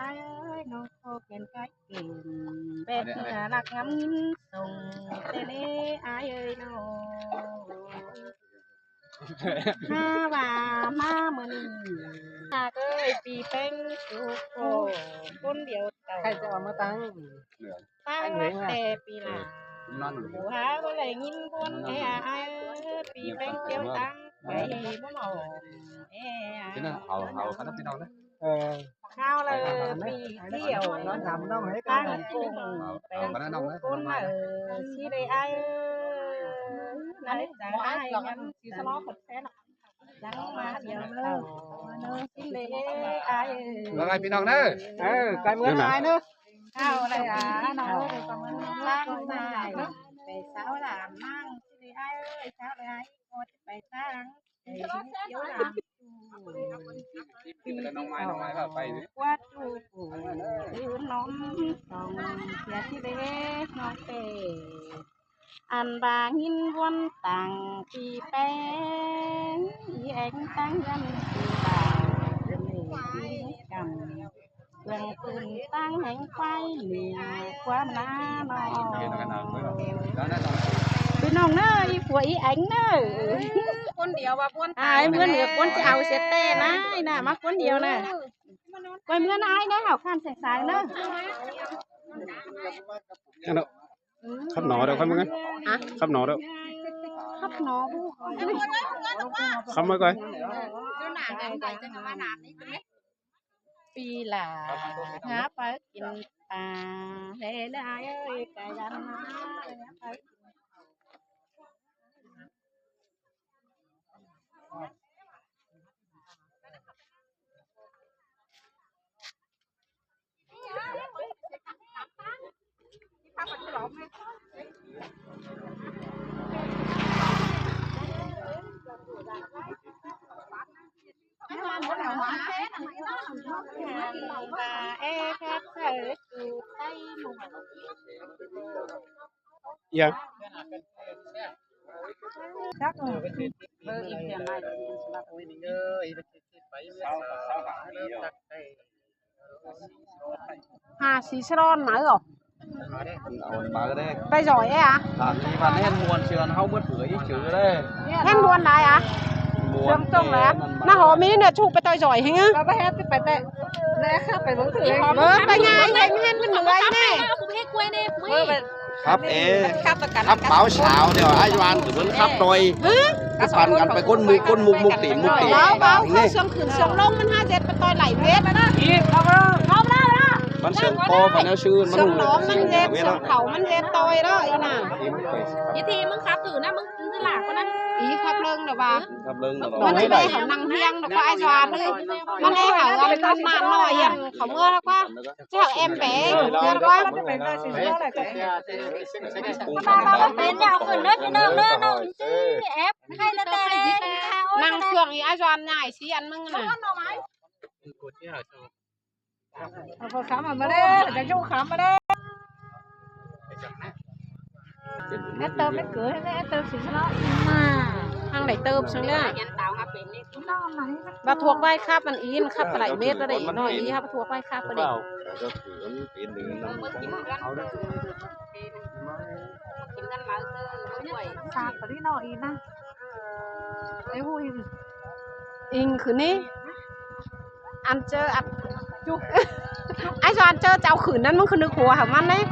ai ơi nó có kèn cái kèn bé kia lạc ngắm nhìn sông tê lê ai ơi nó ha bà ma mình ta ơiปีเป็นสุโขคนเดียวเต่าใครจะเอามาตั้งแต่ปีหลังหัวก็เลยยินบนเอ้ยปีเป็นเดียวตั้งไปบ่หมอเอ้ยเอาคณะพี่น้องนะข้าวเลยปีเดียวตั้งกุ้งไปคนมาสิได้ไอ้นั่นจะไอ้ยังสิสล้อคนแท้น่ะยังมาเดียวเนาะสิได้ไอ้ว่าไงพี่น้องเด้อไก่เมืองไอ้เนาะข้าวอะไรน้องเอ้ยประมาณล่างใส่เนาะไปเช้าหลานมั่งสิได้ไอ้เอ้ยเช้าเลยไอ้โคตรไปสร้างเดี๋ยวหลานปีน้องไม้ก็ไปวัดจูปูยืนน้องสองเสียที่เล็กน้องเตอันบาหินวนต่างปีแป้งอีเอ็งตั้งยันปีบ่าวปีกำเรื่องปืนตั้งแห่งไฟเหนือความน้าน้องพี่น้องเนอะอีผัวอีเอ็งเนอะคนเดียวว่าคนตายเมื่อเหนือคนจะเอาเสเต้นะน่ะมาคนเดียวน่ะไปเมื่อไอ้เนอะเอาข้ามแสงสายเนอะkhắp nọ đâu khắp mấy khắp nọ đâu khắp nọ khắp mấy coiปีlà ngáp phảiกินปลาเฮ้ยไอ้เอ้ยไก่ยันนะdạ chắc rồi bơ im tiền này hà xì sron mà rồi bây giỏi ấy à thì mà nên muôn trường không bớt bưởi chữ đây hen muôn lại à trường tông là nó họ mỹ nè chụpไปต่อยgiỏi hình áไปhếtไปแต่แม่ข้าไปเบิ่งถือไปไงhen henมันเหนื่อยแน่ครับครับเป๋าสาวเดี๋ยวไอ้วานถึงมันครับหน่อยก็ปั่นกันไปก้นมุกตีเบาเขาเสื่อมขืนเสื่อมลงมัน5-7ไปต่อยไหลเวทนะอีกเอามามันเสื่อมคอมันแล้วชื่นมัน เสื่อมหนองมันเวทเสื่อมเขามันเวทต่อยแล้วอีน่ะยี่ทีมึงครับถือนะมึงซื้อหลักก็นะอีครับเรื่องเดี๋ยวว่าครับเรื่องมันไม่ได้เขานั่งเฮียงเดี๋ยวก็ไอ้จวนเลยมันได้เขาเอาไปต้มนานหน่อยอ่ะเขาเมื่อแล้วก็เจ้าเอ็มเป๋เดี๋ยวก็มันจะเป็นได้สิ่งที่อะไรกันมาเป็นเดี๋ยวขึ้นเนื้อเนื้อแอปให้ละแต่นั่งเครื่องอีไอ้จวนใหญ่ชี้อันมึงน่ะเอาขำมาได้จะยุ่งขำมาได้แอตเติมไม่เกิดแอตเติมสิชนะมาทางไหนเติมซึ่งเนี่ยมาทวกใบคาบมันอีนคาบไหลเม็ดแล้วได้น้อยอีครับทวกใบคาบไปเด็กกินกันมาด้วยซาไปที่น้อยอีนะไอ้หูอิงคืนนี้อันเจออัดจุกไอ้จอนเจอเจ้าขืนนั้นมันคือนึกหัวของมันเลย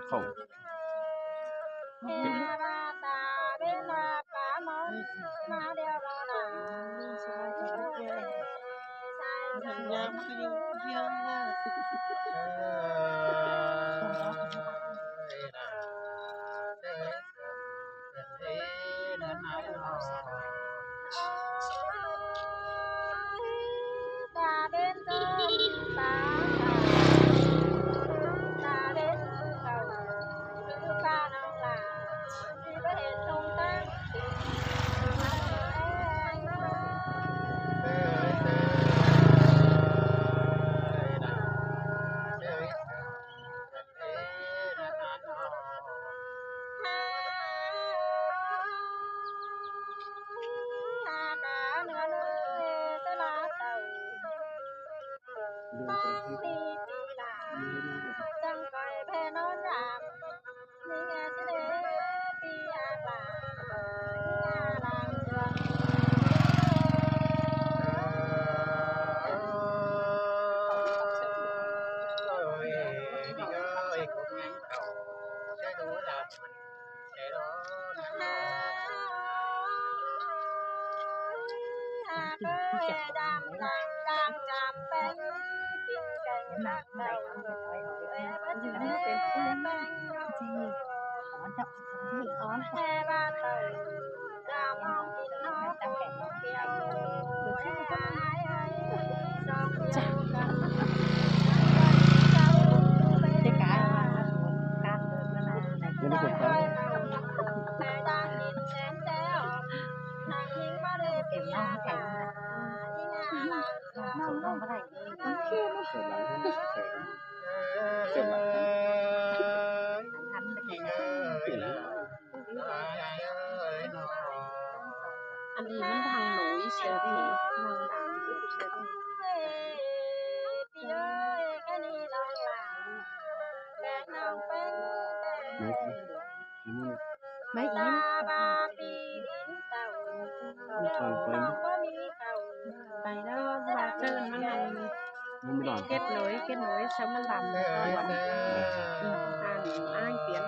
เข้า อันนี้มันทางหนูเชอรี่ทางดังเชอรี่ไม่อินไปแล้วว่าเจอมันเก็ดหน่อยซ้ำมันดำวันอ้างเปลี่ยน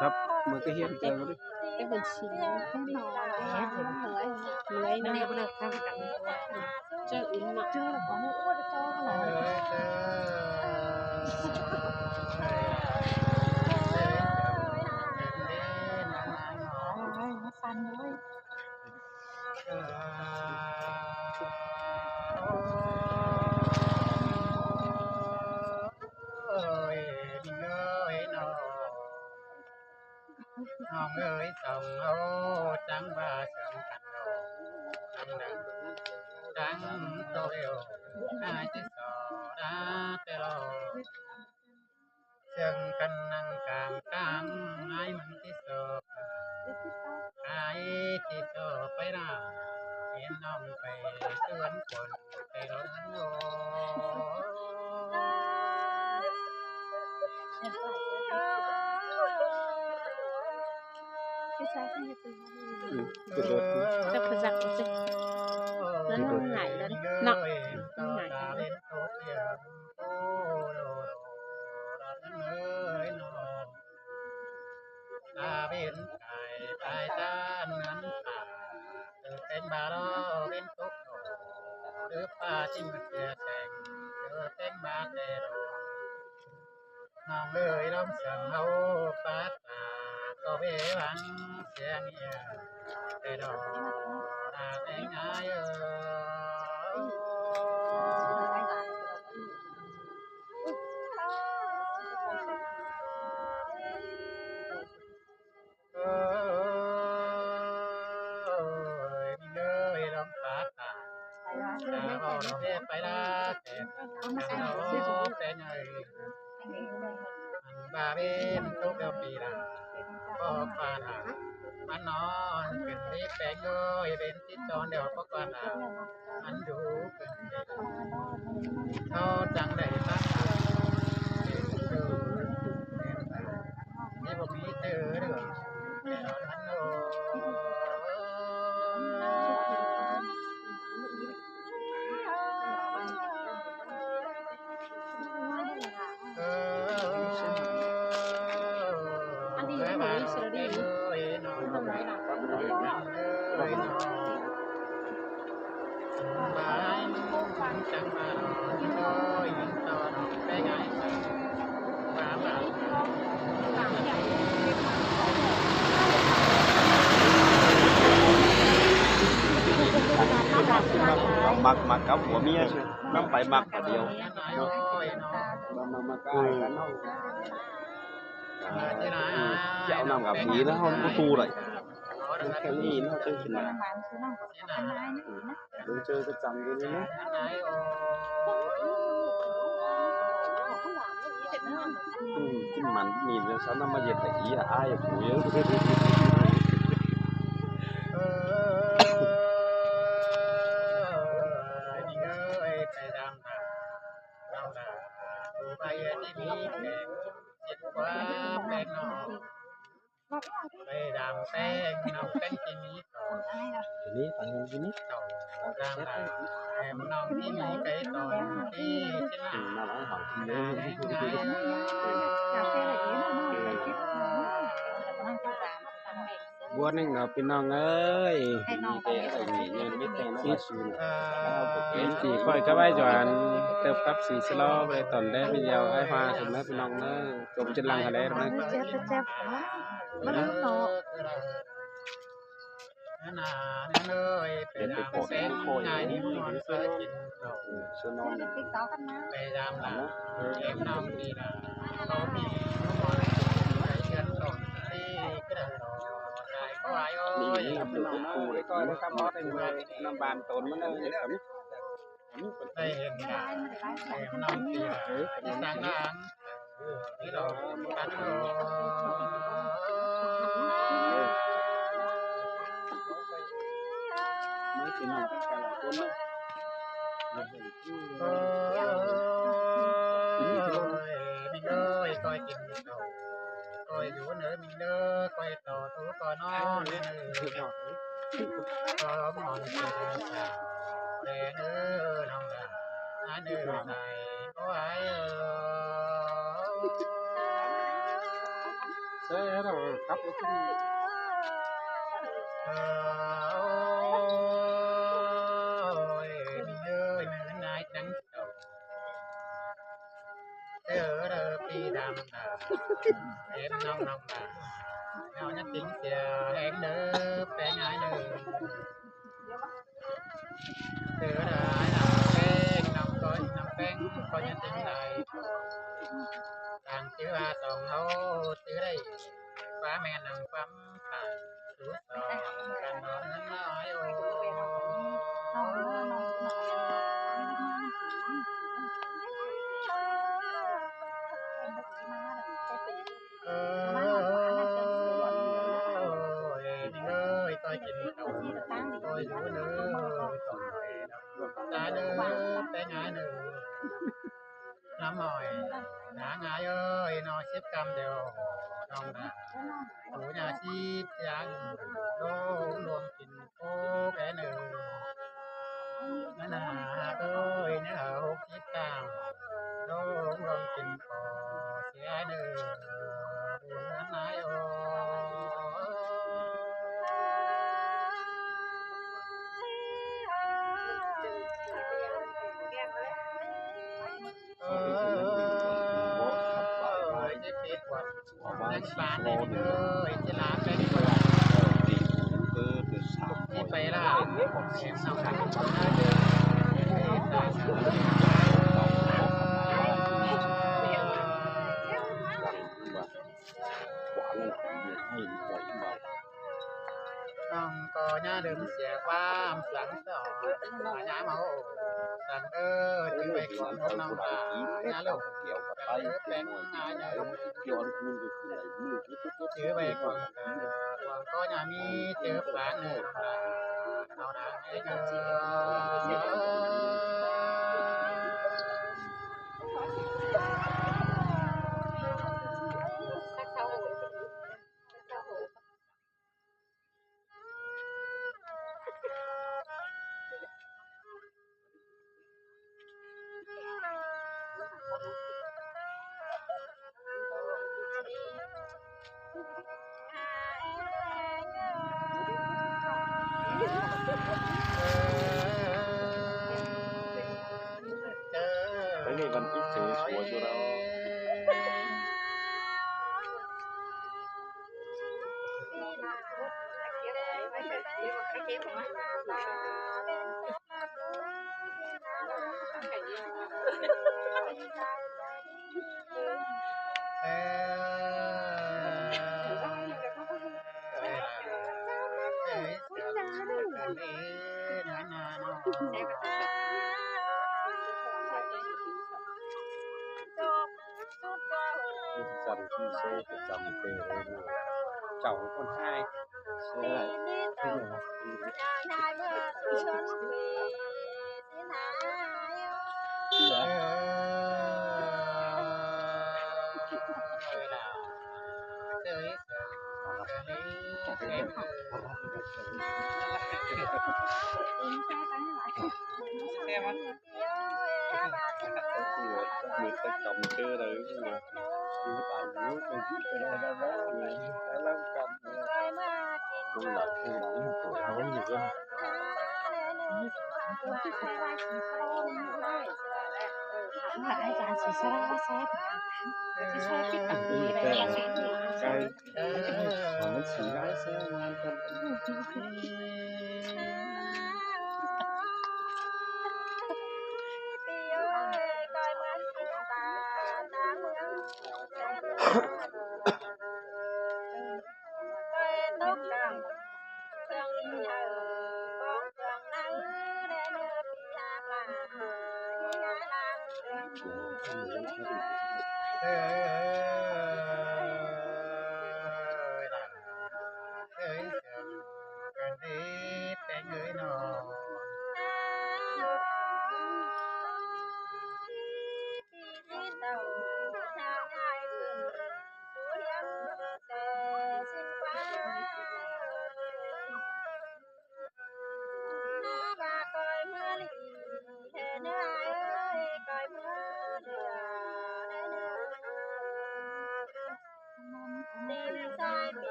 ครับมือก็เฮียนเจอเลย cái bình xịn cái nọ lấy nó có được tham cảnh chơi ứng mà chưa là có một uất cho nó xanh thôi Hồng ơi sông ô trắng và sông cạnh hồ trắng nắng trắng tô yêu ai chứ sò đá tê lô sông canh năng càng trắng ai mình chứ sò ai chứ sò phải ra yên nông phải tuấn quần tê lô hắn ô chắc phải giặt chứ nó ngại lên nọ ngại lên ta bên cài tai ta nắn ta từ tên bà đó bên cốc đứa pa chinh mặt kia sành từ tên bà tê đồ nòng ơi đông sầm hâu phát có bé bắn xe nghe tê đồ ta tên ai ơi เป็นไงบาเป็นทุกเดือนปีละก็ฟาดมันนอนเป็นที่แปลงด้วยเป็นที่จอนเดี๋ยวก็ฟาดมันดูเป็นเขาจังได้ตั้งนี่ผมมีเจอเด้อมันโอ้อันนี้หนูเชอรี่ทำไรล่ะ จังมาโอ้ยตอนไปไงมาบ้ามักกับหัวเมียน้ำไปมักเดียวจะเอานำกับผีแล้วเขาตู้เลยแค่นี้เขาจะกินอะไรดูเจอประจำกันเลยนะกินมันมีเรื่องสารน้ำมันเย็นแต่อีอ้ายผู้เยอะไปที่นี่แปลงจิตว่าแปลงนอกไปดำแป้งน้องแป้งที่นี้ต่อ ทีนี้ฟังกันทีนี้ ต่อดำดำแอมน้องที่มีไก่ต่อที่ที่นั่น น่ารักหอมเยอะ บัวนึงเราพี่น้องเอ้ยมีแต่อะไรเงินไม่แต่น้อยสูงสี่ค่อยก็ไว้จวนเติบกับสีสโลไปตอนได้วิดีโอไอ้ฟ้าสมนะพี่น้องเนอะจมจุดลังอะไรนะ เจ็บมันรู้เนาะ เป็นไปโคตรโคตรง่ายนี่มันนเสื้อกินเรา เสื้อนอน ไปดำละเอ็มน้องดีละเขามีมอนไปเชิญส่งที่กระดาษได้ก็ไอ้โอ้ นี่ ย นี่เป็นคุณครูเลยก็ได้ครับมอเป็นน้ำบานตนมันเลยครับ ได้เห็นละเอ็มน้องดีละที่สั่งน้ำที่เราตันโลไม่เป็นน้องเป็นการคนเลย โอ้ยมิงเอ้ยคอยกินเราคอยอยู่เนื้อมิงเด้อคอยต่อทูคอยนอนเนื้อคอยหมอนเนื้อสาวแดงเนื้อน้องดาเนื้อใส่ก็ไอ้เฮ้ยเราครับขึ้น มิงเอ้ยเหมือนนายจังเต่าเด้อปีดำดาเอ็มน้องดาเงาจะติ้งเสียแหงเด้อแปลงไงเด้อไอ้น่ะแป้งน้ำก้อยน้ำแป้งก้อยจะติ้งไหนต่างชื่อว่าสองเขาชื่อได้ฟ้าแม่นางฟ้าผ่านรู้สองกันนอนนั้นน้อยโอ้ต้อยกินเอาต้อยรู้เนื้อตาเนื้อแต่งายเนื้อน้ำหน่อยหางายเอ้ยนอชิบกำเดียวน้องดาหูยาชีพยังโลรวมกินโอ้แกเนื้อนั่นเอ้ยเนี่ยหกชิบกำโลรวมกินโอ้เสียเนื้อบุญนั้นนายโอ้นักบ้านเลยเด้อจะลาไปดีกว่าที่ไปล่ะเสียงน้องกันเด้อน้องก็ย่าเดิมเสียความสังสอนมาย้ามาโอ้ ตังเออถือไปก่อนน้องตาญาลูกเกี่ยวกับไปเป็นงานญาลูกเกี่ยวกับคุณก็คืออะไรมือถือไปก่อนก่อนก็อย่ามีเจอปลาเนื้อปลาเอาดังให้เงCái này vẫn ít chữ số cho đâu. Dần khi số của chồng tê lên chồng con hai số lại người ta chồng chưa đấy người ta nước cái gì cái đó cái lắm cầm cũng là tuổi nó nhiều quá lại chàng chỉ sẽ xe chỉ xe cái tầng gì này cái nó chỉ lái xe ngoan thân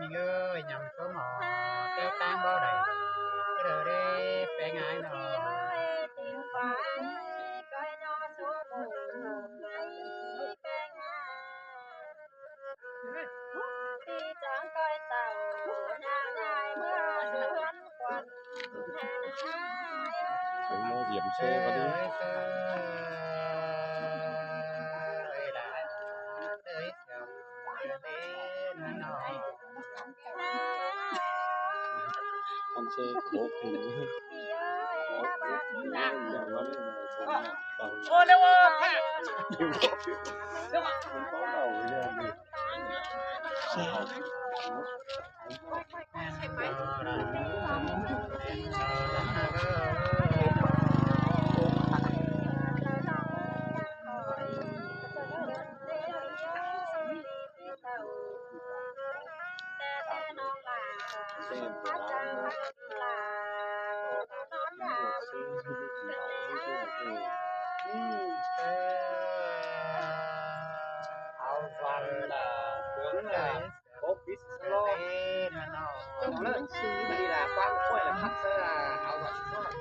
mình ơi nhầm số mò kêu tan bao đầy cái đời đi phải ngại nọ tìm phải coi nó số một hay cái khi chẳng coi tàu nhà dài mưa sương quần Đúng nó điểm xe vào đi con xe của bố thì ô đâu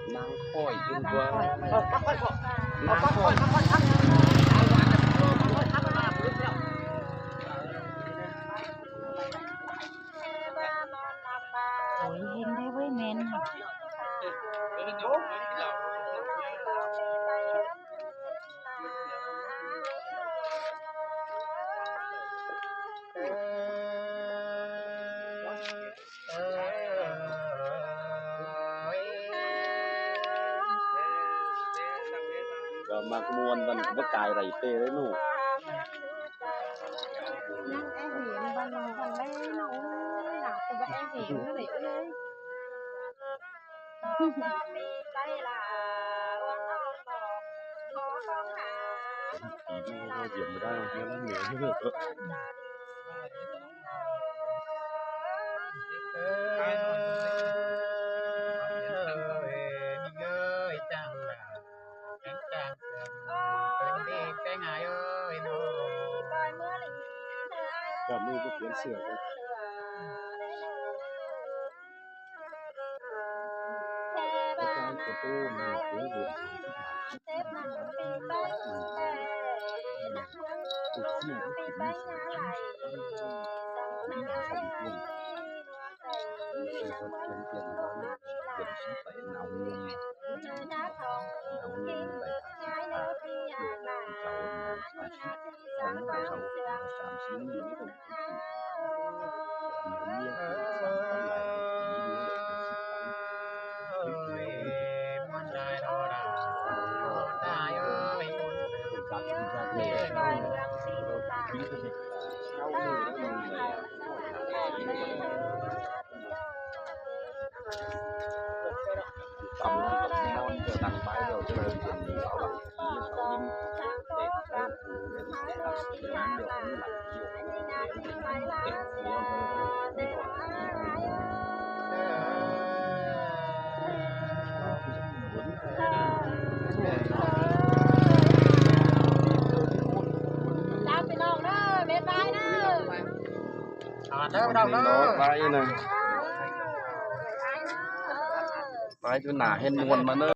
năng khỏi yên quá năng khỏi ôi hình thế với men มาขมวนมันก็กายไรเป้เลยหนู nhắc em hiện bằng bằng lấy nấu là từ vậy em hiện nó để ơi Diệm mà ra nó nhiều như được còn nuôi có kiến sửa thôi con của tôi mà cứ việc tầm non giờ đằng bãi rồi cho nên tiền sáu bằng sáu viên để làm được chàoพี่น้องเด้อเบ็ดบายเด้อ เด้อพี่น้องเด้อ bãi này bãi chỗ nào hết nguồn mà nơi